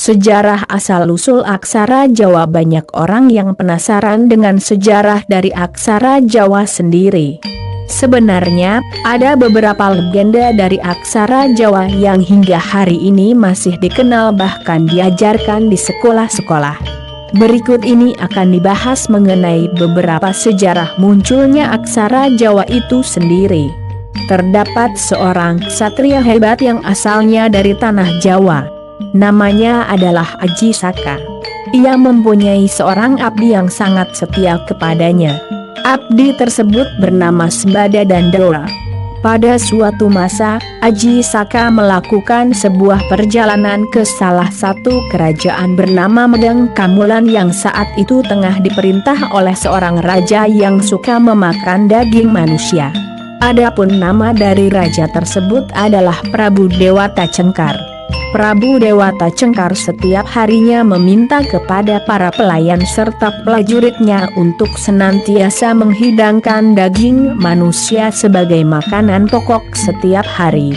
Sejarah asal-usul aksara Jawa. Banyak orang yang penasaran dengan sejarah dari aksara Jawa sendiri. Sebenarnya, ada beberapa legenda dari aksara Jawa yang hingga hari ini masih dikenal bahkan diajarkan di sekolah-sekolah. Berikut ini akan dibahas mengenai beberapa sejarah munculnya aksara Jawa itu sendiri. Terdapat seorang ksatria hebat yang asalnya dari tanah Jawa. Namanya adalah Aji Saka. Ia mempunyai seorang abdi yang sangat setia kepadanya. Abdi tersebut bernama Sembada Dandara. Pada suatu masa, Aji Saka melakukan sebuah perjalanan ke salah satu kerajaan bernama Medang Kamulan yang saat itu tengah diperintah oleh seorang raja yang suka memakan daging manusia. Adapun nama dari raja tersebut adalah Prabu Dewata Cengkar. Prabu Dewata Cengkar setiap harinya meminta kepada para pelayan serta prajuritnya untuk senantiasa menghidangkan daging manusia sebagai makanan pokok setiap hari.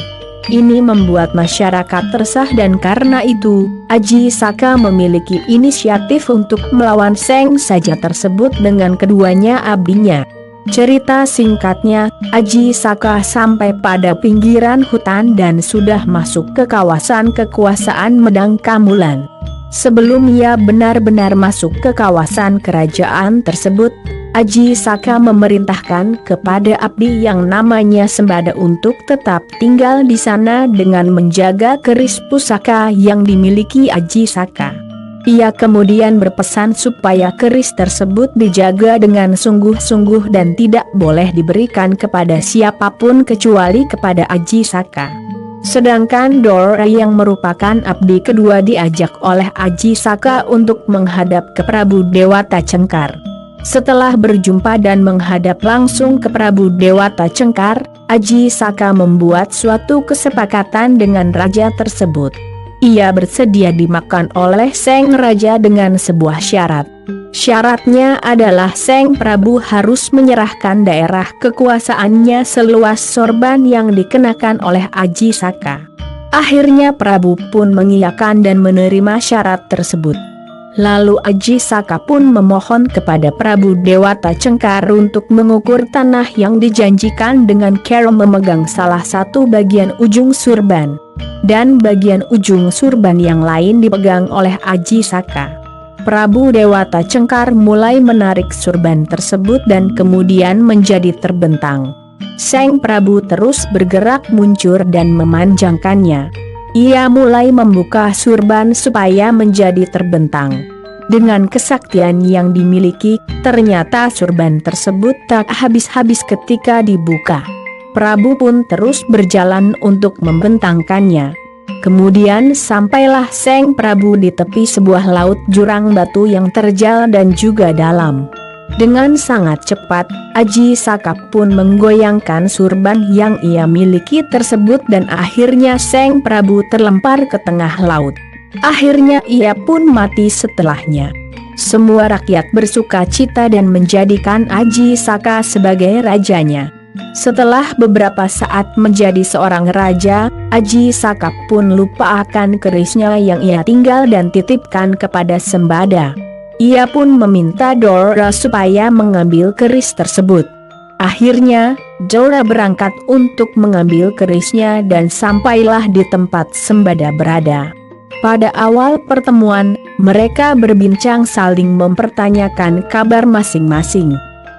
Ini membuat masyarakat resah dan karena itu, Aji Saka memiliki inisiatif untuk melawan Seng Saja tersebut dengan keduanya abdinya. Cerita singkatnya, Aji Saka sampai pada pinggiran hutan dan sudah masuk ke kawasan kekuasaan Medang Kamulan. Sebelum ia benar-benar masuk ke kawasan kerajaan tersebut, Aji Saka memerintahkan kepada abdi yang namanya Sembada untuk tetap tinggal di sana dengan menjaga keris pusaka yang dimiliki Aji Saka. Ia kemudian berpesan supaya keris tersebut dijaga dengan sungguh-sungguh dan tidak boleh diberikan kepada siapapun kecuali kepada Aji Saka. Sedangkan Dora yang merupakan abdi kedua diajak oleh Aji Saka untuk menghadap ke Prabu Dewata Cengkar. Setelah berjumpa dan menghadap langsung ke Prabu Dewata Cengkar, Aji Saka membuat suatu kesepakatan dengan raja tersebut. Ia bersedia dimakan oleh Seng Raja dengan sebuah syarat. Syaratnya adalah Seng Prabu harus menyerahkan daerah kekuasaannya seluas sorban yang dikenakan oleh Aji Saka. Akhirnya Prabu pun mengiyakan dan menerima syarat tersebut. Lalu Aji Saka pun memohon kepada Prabu Dewata Cengkar untuk mengukur tanah yang dijanjikan dengan cara memegang salah satu bagian ujung surban. Dan bagian ujung surban yang lain dipegang oleh Aji Saka. Prabu Dewata Cengkar mulai menarik surban tersebut dan kemudian menjadi terbentang. Seng Prabu terus bergerak muncul dan memanjangkannya. Ia mulai membuka surban supaya menjadi terbentang. Dengan kesaktian yang dimiliki, ternyata surban tersebut tak habis-habis ketika dibuka. Prabu pun terus berjalan untuk membentangkannya. Kemudian sampailah Seng Prabu di tepi sebuah laut jurang batu yang terjal dan juga dalam. Dengan sangat cepat, Aji Saka pun menggoyangkan surban yang ia miliki tersebut dan akhirnya Seng Prabu terlempar ke tengah laut. Akhirnya ia pun mati setelahnya. Semua rakyat bersuka cita dan menjadikan Aji Saka sebagai rajanya. Setelah beberapa saat menjadi seorang raja, Aji Saka pun lupa akan kerisnya yang ia tinggal dan titipkan kepada Sembada. Ia pun meminta Dora supaya mengambil keris tersebut. Akhirnya, Dora berangkat untuk mengambil kerisnya dan sampailah di tempat Sembada berada. Pada awal pertemuan, mereka berbincang saling mempertanyakan kabar masing-masing.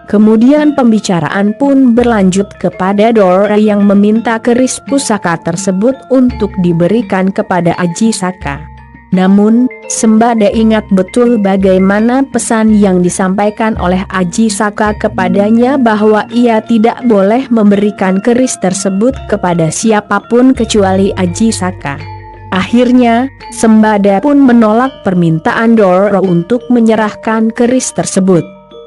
Kemudian pembicaraan pun berlanjut kepada Dora yang meminta keris pusaka tersebut untuk diberikan kepada Aji Saka. Namun, Sembada ingat betul bagaimana pesan yang disampaikan oleh Aji Saka kepadanya bahwa ia tidak boleh memberikan keris tersebut kepada siapapun kecuali Aji Saka. Akhirnya, Sembada pun menolak permintaan Dora untuk menyerahkan keris tersebut.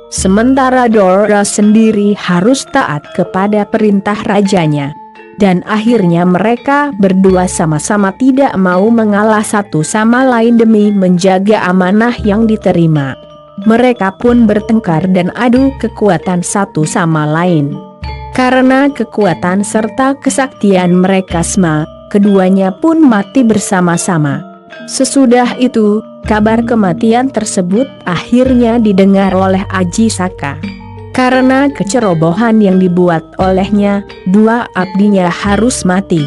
Sementara Dora sendiri harus taat kepada perintah rajanya. Dan akhirnya mereka berdua sama-sama tidak mau mengalah satu sama lain demi menjaga amanah yang diterima. Mereka pun bertengkar dan adu kekuatan satu sama lain. Karena kekuatan serta kesaktian mereka sama, keduanya pun mati bersama-sama. Sesudah itu, kabar kematian tersebut akhirnya didengar oleh Aji Saka. Karena kecerobohan yang dibuat olehnya, dua abdinya harus mati.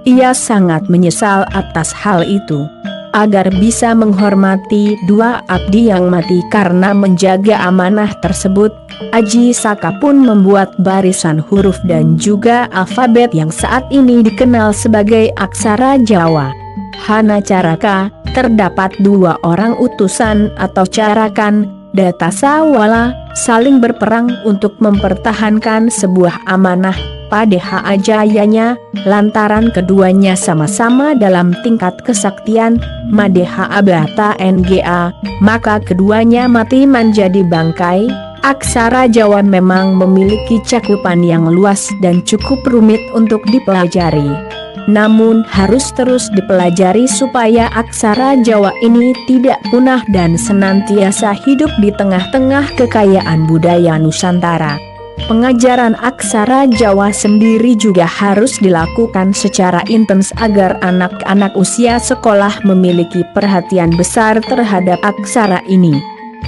Ia sangat menyesal atas hal itu. Agar bisa menghormati dua abdi yang mati karena menjaga amanah tersebut, Aji Saka pun membuat barisan huruf dan juga alfabet yang saat ini dikenal sebagai aksara Jawa. Hana Caraka, terdapat dua orang utusan atau carakan, Datasawala, saling berperang untuk mempertahankan sebuah amanah pada Jayanya, lantaran keduanya sama-sama dalam tingkat kesaktian, Madeha Abata Nga, maka keduanya mati menjadi bangkai. Aksara Jawa memang memiliki cakupan yang luas dan cukup rumit untuk dipelajari. Namun harus terus dipelajari supaya aksara Jawa ini tidak punah dan senantiasa hidup di tengah-tengah kekayaan budaya Nusantara. Pengajaran aksara Jawa sendiri juga harus dilakukan secara intens agar anak-anak usia sekolah memiliki perhatian besar terhadap aksara ini.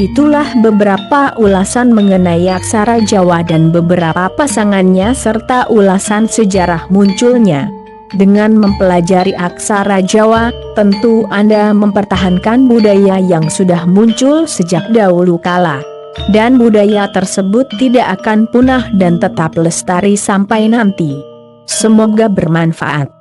Itulah beberapa ulasan mengenai aksara Jawa dan beberapa pasangannya serta ulasan sejarah munculnya. Dengan mempelajari aksara Jawa, tentu Anda mempertahankan budaya yang sudah muncul sejak dahulu kala. Dan budaya tersebut tidak akan punah dan tetap lestari sampai nanti. Semoga bermanfaat.